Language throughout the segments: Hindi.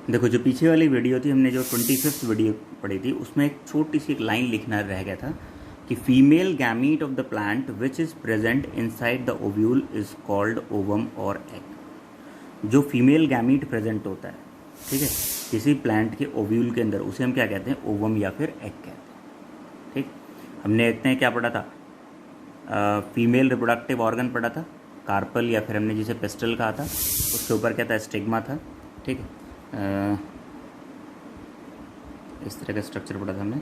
देखो, जो पीछे वाली वीडियो थी, हमने जो 25th वीडियो पढ़ी थी, उसमें एक छोटी सी एक लाइन लिखना रह गया था कि female gamete of the plant which is present inside the ovule is called ovum और एग। जो फीमेल गैमीट प्रेजेंट होता है, ठीक है, किसी प्लांट के ओव्यूल के अंदर, उसे हम क्या कहते हैं? ओवम या फिर एग कहते हैं। ठीक, हमने इतने क्या पढ़ा था? फीमेल रिप्रोडक्टिव ऑर्गन पढ़ा था, कार्पल या फिर हमने जिसे पेस्टल कहा था, उसके ऊपर क्या था? स्टिग्मा था। ठीक है, इस तरह का स्ट्रक्चर पढ़ा था हमने।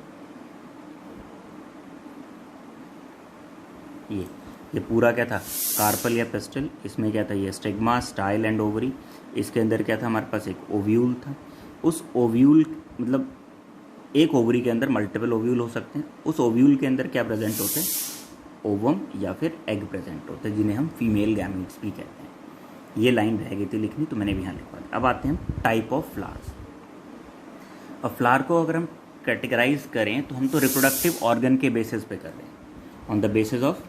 ये पूरा क्या था? कार्पल या पेस्टल। इसमें क्या था? ये स्टिग्मा, स्टाइल एंड ओवरी। इसके अंदर क्या था? हमारे पास एक ओव्यूल था। उस ओव्यूल मतलब एक ओवरी के अंदर मल्टीपल ओव्यूल हो सकते हैं। उस ओव्यूल के अंदर क्या प्रेजेंट होते हैं? ओवम या फिर एग प्रेजेंट होते हैं, जिन्हें हम फीमेल गैमीट्स भी कहते हैं। ये लाइन रह गई थी लिखनी, तो मैंने भी यहाँ लिखवा दी। अब आते हैं टाइप ऑफ फ्लावर्स। अब फ्लावर को अगर हम कैटेगराइज करें तो हम तो रिप्रोडक्टिव ऑर्गन के बेसिस पे कर रहे हैं, on the basis of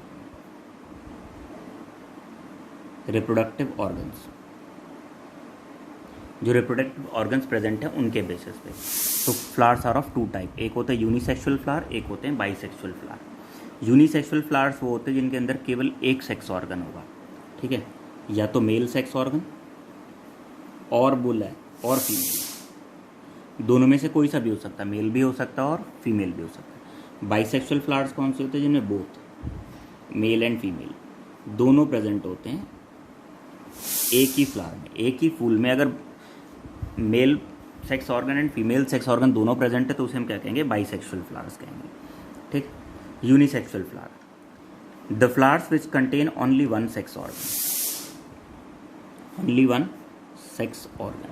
reproductive organs. जो रिप्रोडक्टिव ऑर्गन्स प्रेजेंट हैं उनके बेसिस पे। तो flowers are of two type, एक होता है यूनिसेक्सुअल फ्लावर, एक होते हैं बाइसेक्सुअल फ्लावर। यूनिसेक्सुअल फ्लावर्स वो होते हैं जिनके अंदर केवल एक सेक्स ऑर्गन होगा। ठीक है, या तो मेल सेक्स ऑर्गन और बुल है और फीमेल, दोनों में से कोई सा भी हो सकता है, मेल भी हो सकता है और फीमेल भी हो सकता है। बाइसेक्सुअल फ्लावर्स कौन से होते हैं? जिनमें बोथ मेल एंड फीमेल दोनों प्रेजेंट होते हैं एक ही फ्लावर में, एक ही फूल में। अगर male sex organ and female sex organ दोनों प्रेजेंट है तो उसे हम क्या कहेंगे? बाइसेक्सुअल फ्लावर्स कहेंगे। ठीक, unisexual flower, the flowers which contain only one sex organ, only one sex organ,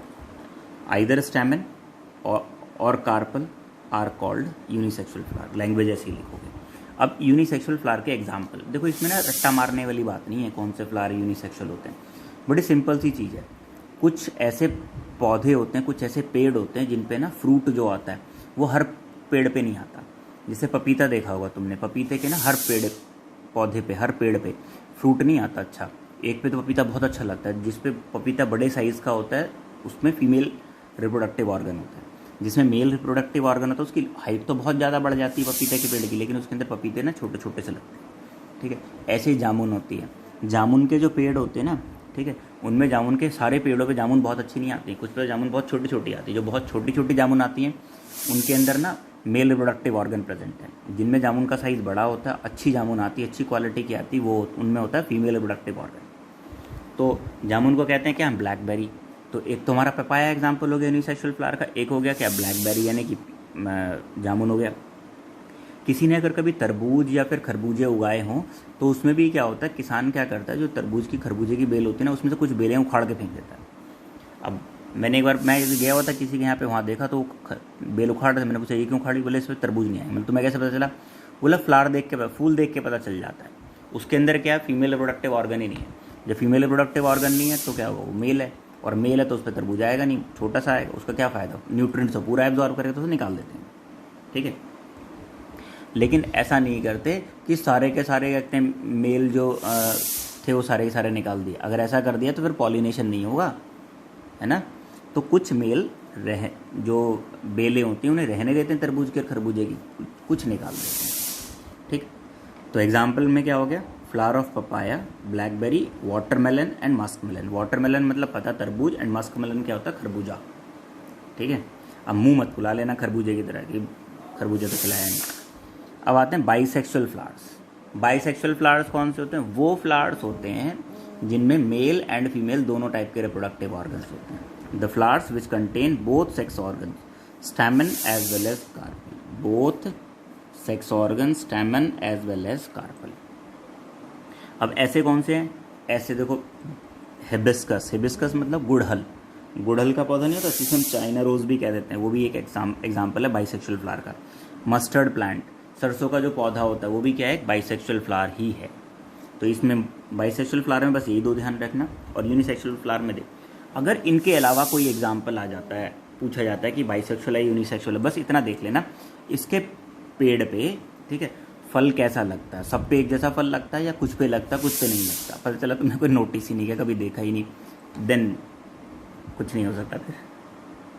either stamen or carpel are called unisexual flower। Language ऐसी लिखोगे। अब यूनिसेक्सुअल फ्लावर के एग्जाम्पल देखो, इसमें ना रट्टा मारने वाली बात नहीं है कौन से फ्लावर यूनिसेक्सुअल होते हैं, बड़ी सिंपल सी चीज़ है। कुछ ऐसे पौधे होते हैं, कुछ ऐसे पेड़ होते हैं जिन पे ना फ्रूट जो आता है वो हर पेड़ पे नहीं आता। जैसे पपीता देखा होगा तुमने, पपीते के ना हर पेड़ पौधे पे, हर पेड़ पे फ्रूट नहीं आता। अच्छा, एक पे तो पपीता बहुत अच्छा लगता है, जिस पे पपीता बड़े साइज़ का होता है उसमें फीमेल रिप्रोडक्टिव ऑर्गन होता है। जिसमें मेल रिप्रोडक्टिव ऑर्गन होता है उसकी हाइट तो बहुत ज़्यादा बढ़ जाती है पपीते के पेड़ की, लेकिन उसके अंदर पपीते ना छोटे छोटे से लगते हैं। ठीक है, ऐसे ही जामुन होती है। जामुन के जो पेड़ होते हैं ना, ठीक है, उनमें जामुन के सारे पेड़ों पे जामुन बहुत अच्छी नहीं आती, कुछ पे जामुन बहुत छोटी छोटी आती है। जो बहुत छोटी छोटी जामुन आती हैं उनके अंदर ना मेल रिप्रोडक्टिव ऑर्गन प्रेजेंट है। जिनमें जामुन का साइज़ बड़ा होता है, अच्छी जामुन आती है, अच्छी क्वालिटी की आती है, वो उनमें होता है फीमेल रिप्रोडक्टिव ऑर्गन। तो जामुन को कहते हैं क्या? हम ब्लैकबेरी। तो एक तो हमारा पपाया एग्जाम्पल हो गया यूनिसेक्सुअल फ्लावर का, एक हो गया क्या? ब्लैकबेरी यानी कि जामुन हो गया। किसी ने अगर कभी तरबूज या फिर खरबूजे उगाए हों तो उसमें भी क्या होता है, किसान क्या करता है, जो तरबूज की खरबूजे की बेल होती है ना, उसमें से कुछ बेलें उखाड़ के फेंक देता है। अब मैंने एक बार मैं गया हुआ था किसी के यहाँ पे, वहाँ देखा तो बेल उखाड़ रहे थे। मैंने पूछा ये क्यों उखाड़ी? बोले इसमें तरबूज नहीं आया। मतलब तुम्हें कैसे पता चला? बोला फ्लावर देख के, फूल देख के पता चल जाता है। उसके अंदर क्या है? फीमेल रिप्रोडक्टिव ऑर्गन ही नहीं है। जब फीमेल रिप्रोडक्टिव ऑर्गन नहीं है तो क्या होगा? वो मेल है, और मेल है तो उस पर तरबूज आएगा नहीं, छोटा सा आएगा। उसका क्या फ़ायदा? न्यूट्रिएंट्स तो पूरा एब्जॉर्ब करेगा तो उसे निकाल देते हैं। ठीक है, लेकिन ऐसा नहीं करते कि सारे के सारे इतने मेल जो थे वो सारे के सारे निकाल दिए। अगर ऐसा कर दिया तो फिर पॉलिनेशन नहीं होगा, है ना। तो कुछ मेल जो बेलें होती हैं उन्हें रहने देते हैं तरबूज के और खरबूजे की, कुछ निकाल देते हैं। ठीक, तो एग्जाम्पल में क्या हो गया? Flower of papaya, blackberry, watermelon and muskmelon. Watermelon मतलब पता तरबूज, एंड मस्कमेलन क्या होता है? खरबूजा। ठीक है, अब मुंह मत फुला लेना खरबूजे की तरह कि खरबूजा तो खिलाया नहीं। अब आते हैं बाइसेक्सुअल फ्लावर्स। बाइसेक्सुअल फ्लावर्स कौन से होते हैं? वो फ्लावर्स होते हैं जिनमें मेल एंड फीमेल दोनों टाइप के रिप्रोडक्टिव ऑर्गन्स होते हैं। The flowers which contain both sex organs, stamen as well as carpel. Both sex organ, stamen as well as carpel. अब ऐसे कौन से हैं? ऐसे देखो, हिबिस्कस। हिबिस्कस मतलब गुड़हल। गुड़हल का पौधा नहीं होता, जिसे हम चाइना रोज भी कह देते हैं, वो भी एक एग्जाम्पल है बाइसेक्सुअल फ्लावर का। मस्टर्ड प्लांट, सरसों का जो पौधा होता है वो भी क्या है? बाइसेक्सुअल फ्लावर ही है। तो इसमें बाइसेक्सुअल फ्लावर में बस यही दो ध्यान रखना, और यूनिसेक्सुअल फ्लावर में अगर इनके अलावा कोई एग्जाम्पल आ जाता है, पूछा जाता है कि बाइसेक्सुअल है यूनिसेक्सुअल है, बस इतना देख लेना। इसके पेड़ पे, ठीक है, फल कैसा लगता है? सब पे एक जैसा फल लगता है या कुछ पे लगता है, कुछ पे नहीं लगता? पता चला तुमने कोई नोटिस ही नहीं किया, कभी देखा ही नहीं, देन कुछ नहीं हो सकता फिर।